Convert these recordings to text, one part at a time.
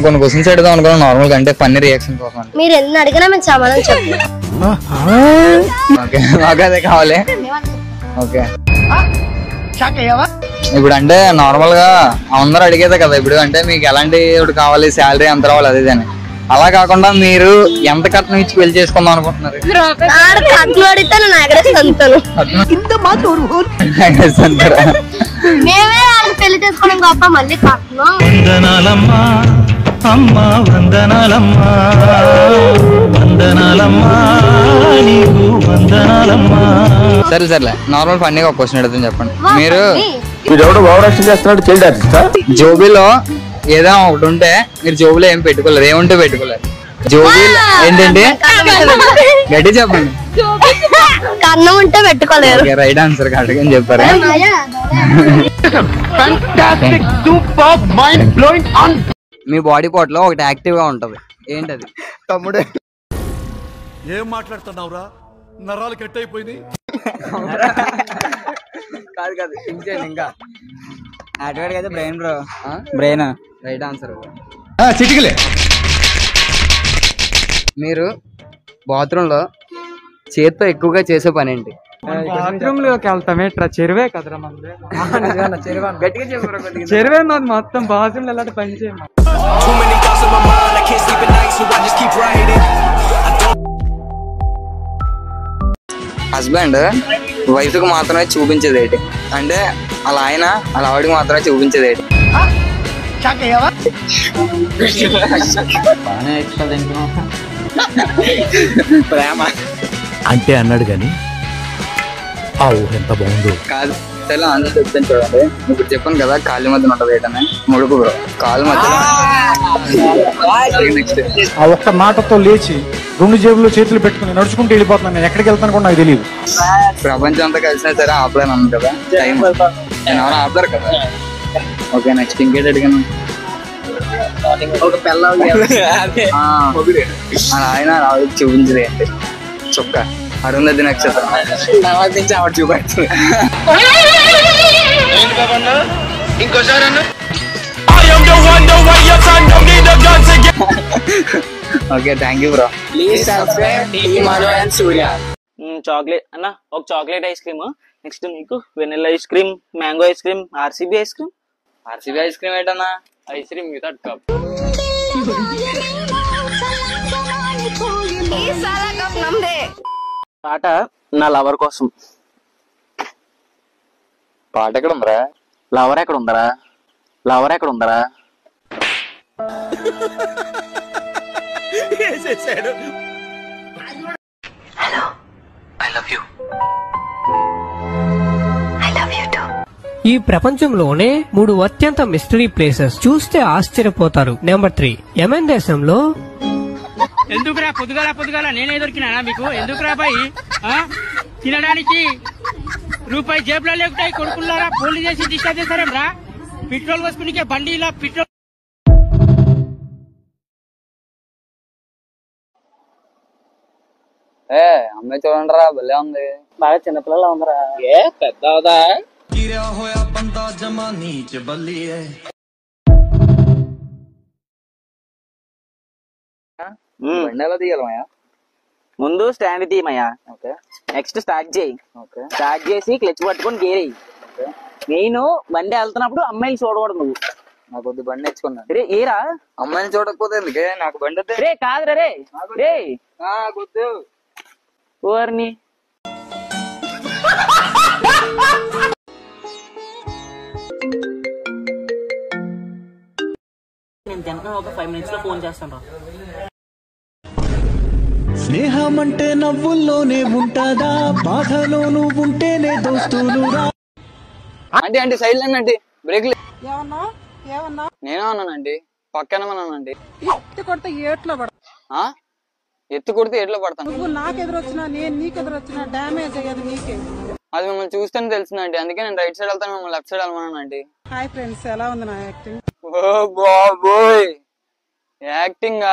కొన్ని క్వశ్చన్స్ అడుగుదాం అనుకున్నాం నార్మల్ గా, అంటే ఫన్నీ రియాక్షన్ కోసం. మీరు ఎన్ని అడిగినా మేము సమాధానం చెప్తాం. ఓకే, మాకు అదే కావాలి. ఓకే, ఇప్పుడు అంటే నార్మల్ గా అందరూ అడిగేదే కదా ఇప్పుడు, అంటే మీకు ఎలాంటి కావాలి, శాలరీ ఎంత రావాలి అది అని. అలా కాకుండా మీరు ఎంత కట్నం ఇచ్చి పెళ్లి చేసుకుందాం అనుకుంటున్నారు? మేమే పెళ్లి చేసుకోవడం గొప్ప, మళ్ళీ కట్నం. సరే సర్లే, నార్మల్ ఫన్నీగా ఒక క్వశ్చన్ అడుగుతాను, చెప్పండి. మీరు జోబీలో ఏదో ఒకటి ఉంటే మీరు జోబులో ఏం పెట్టుకోలేరు, ఏముంటే పెట్టుకోలేరు? జోబీలో ఏంటంటే గట్టి చెప్పండి. కన్నం ఉంటే పెట్టుకోలేరు. రైట్ ఆన్సర్ కరెక్ట్ అని చెప్పారు. మీ బాడీ పార్ట్ లో ఒకటి యాక్టివ్ గా ఉంటది, ఏంటది? తమ్ముడే ఏం మాట్లాడుతున్నావురా, నరాలు కట్ అయిపోయింది. కాదు కాదు, ఇంకా యాక్టివేట్ అయితే brain bro, brain right answer. చిటికలే. మీరు బాత్రూమ్ లో చేతితో ఎక్కువగా చేసే పని ఏంటి? బాత్రూమ్ లోకి వెళ్తామే, ఇట్లా చెరువే కదరా మంది. గట్టిగా చెప్పారు. చెరువే మాది మొత్తం, బాత్రూమ్ ఎలాంటి పని చేయము. హస్బెండ్ వైఫ్ కి మాత్రమే చూపించేది ఏంటి? అంటే అలా ఆయన అలా ఆవిడకి మాత్రమే చూపించేది ఏంటి? ప్రేమ అంటే అన్నాడు గాని ఆ ఊహ ఎంత బాగుందో. కాదు, చాలా ఆన్సర్ చెప్తాను చూడండి. ఇప్పుడు చెప్పాను కదా, కాళ్ళ మధ్యన ఉంటది ఏంటనే, ముడుకు బ్రో. కాళ్ళ మధ్యలో నెక్స్ట్ ఆ ఒక్క మాటతో లేచి 2 జేబుల్లో చేతులు పెట్టుకుని నడుచుకుంటూ వెళ్ళిపోతున్నాను. నేను ఎక్కడికి వెళ్తాను కూడా నాకు తెలియదు. ప్రపంచం అంతా కలిసినా సరే ఆపలేను అన్నాను కదా, టైం ఎవరు ఆపలేరు కదా. ఓకే, నెక్స్ట్ ఇంకేటి అడిగాను? ఆయన ఆవిడకి చూపించదు ఏంటి? చొక్క. అరుంధతి నక్షత్రం. తర్వాత నుంచి ఆవిడ చూపెడుతుంది. Okay, thank you bro. Please subscribe Manu and Surya. Chocolate అన్న, ఒక చాక్లెట్ ఐస్ క్రీమ్. నెక్స్ట్ మీకు vanilla ice cream, mango ice cream, RCB ice cream. RCB ice cream ఏంటన్నా? Ice cream without cup. పాట నా లవర్ కోసం. పాట ఎక్కడ ఉందరా? లవర్ ఎక్కడ ఉందరా? లవర్ ఎక్కడ ఉందరా? Hello, I love you. ఈ ప్రపంచంలోనే 3 అత్యంత మిస్టరీ ప్లేసెస్, చూస్తే ఆశ్చర్యపోతారు. నెంబర్ 3 యెమెన్ దేశంలో. ఎందుకురా పొద్దుగాల నేనే దొరికినా మీకు? ఎందుకురా బాయ్? తినడానికి రూపాయి జేబులో లేకుంటాయి కొడుకున్నారా? పోలీస్ చేసి డిస్టర్బ్ చేస్తారేం రా? పెట్రోల్ పోసుకునికే బండి ఇలా పెట్రోల్. అమ్మాయి చూడండి రా, భలే ఉంది. బాగా చిన్నపిల్లల ఉందరా. ఏ పెద్ద అవుదా? ముందు స్టాండ్ తీయమయ్యా. నెక్స్ట్ స్టార్ట్ చేయి. స్టార్ట్ చేసి క్లచ్ పట్టుకొని గేరేయి. నేను బండి వెళ్తున్నప్పుడు అమ్మాయిని చూడకూడదు నువ్వు. నాకు కొద్ది బండి నేర్చుకున్నా. రే ఏరా, అమ్మాయిని చూడకపోతే ఎందుకే? నాకు బండి రే కాదురా రే రే కొద్దు ఓర్ని. నేను తినక ఒక 5 minutes లో ఫోన్ చేస్తాను. స్నేహం అంటే నవ్వుల్లోనే ఉంటదా, బాధలోనూ ఉంటేనే దోస్తులు. అంటే అంటే సైడ్ లైన్ అంటే బ్రేక్. నేనే అన్నానండి, పక్కన అన్నానండి. ఎత్తు కొడితే ఎట్లో పడతాను. నాకు ఎదురొచ్చినా నేను నీకు ఎదురొచ్చినా డామేజ్ అయ్యేది నీకే. అది మిమ్మల్ని చూస్తేనే తెలిసిందండి, అందుకే నేను రైట్ సైడ్ వెళ్తాను, మిమ్మల్ని లెఫ్ట్ సైడ్ వెళ్ళమన్నానండి. హాయ్ ఫ్రెండ్స్, ఎలా ఉంది నా యాక్టింగ్? ఓ బాబోయ్, యాక్టింగ్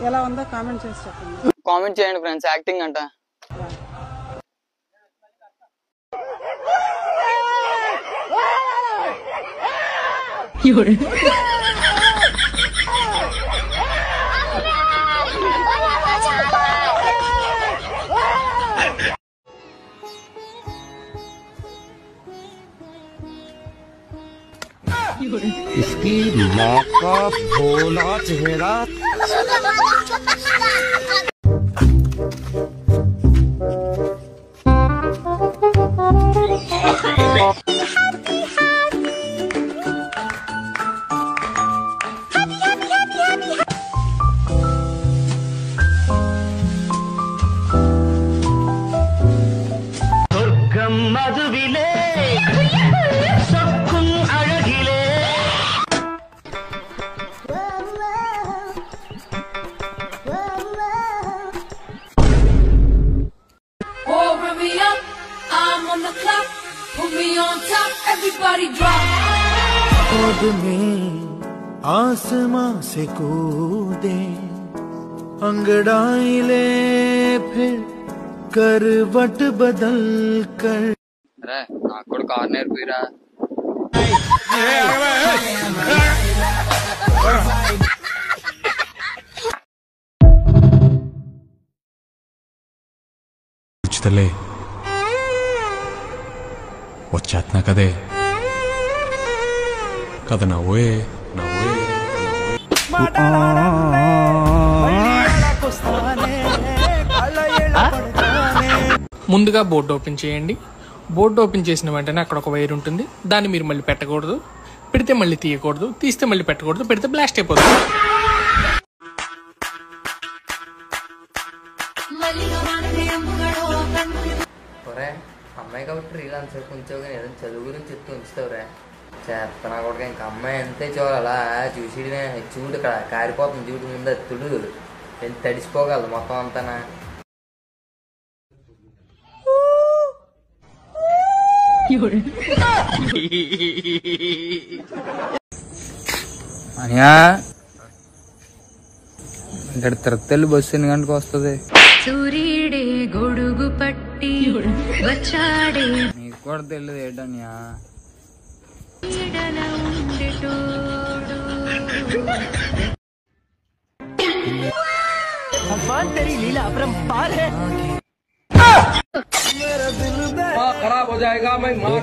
ఎలా ఉందో కామెంట్ చేసి చెప్పండి. కామెంట్ చేయండి ఫ్రెండ్స్, యాక్టింగ్ అంట. इसकी माँ का भोला चेहरा। மதுவிலே சொக்கும் அழகிலே आसमां से कूदे अंगड़ाई ले फिर करवट बदल कर। అరే నాకు కూడా కార్ నేర్పిరా. ఉచితలే వచ్చేస్తున్నా కదే కథ నవ్వే నవ్వే. ముందుగా బోర్డు ఓపెన్ చేయండి. బోర్డు ఓపెన్ చేసిన వెంటనే అక్కడ ఒక వైర్ ఉంటుంది. దాన్ని మీరు మళ్ళీ పెట్టకూడదు, పెడితే మళ్ళీ తీయకూడదు, తీస్తే మళ్ళీ పెట్టకూడదు, పెడితే బ్లాస్ట్ అయిపోతుంది. అమ్మాయి కాబట్టి రీల్ అంతసేపు ఉంచావు కానీ ఏదైనా చదువు గురించి చెప్తూ ఉంచుతావురా. చేస్తున్నా కూడా ఇంకా అమ్మాయి అంతే చూడాలి. అలా చూసి చూడు ఇక్కడ కారిపోతుంది చూడు ముందు అత్తుడు తడిసిపోగలదు మొత్తం అంతానా. అనియా ఇక్కడ తిరుపతి బస్సు ఎన్ని గంటలకు వస్తుంది? సూర్యుడే గొడుగు పట్టి వచ్చాడే నీకు కూడా తెలియదు ఏంటనియా. खराब हो जाएगा मैं मार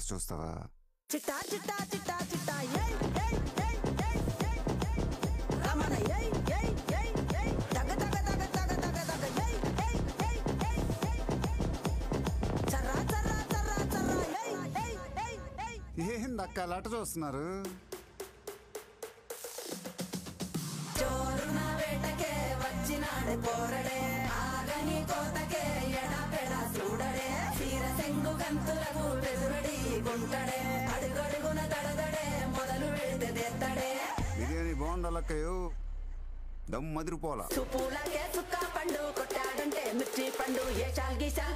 చూస్తావా? ఏందక్క అలా చూస్తున్నారు? బిర్యానీ బాగుండాలక్కయ్యో, దమ్ మదిరిపోలా.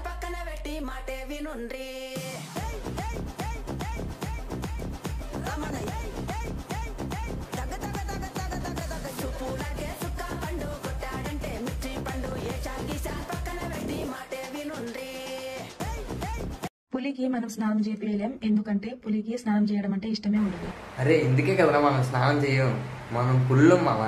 పక్కన పెట్టి మాటే వినుండ్రి. పులికి మనం స్నానం చేయలేం, ఎందుకంటే పులికి స్నానం చేయడం అంటే ఇష్టమే ఉండదు. అరే ఇందుకే కదరా మనం స్నానం చేయం, మనం పుల్లం మామ.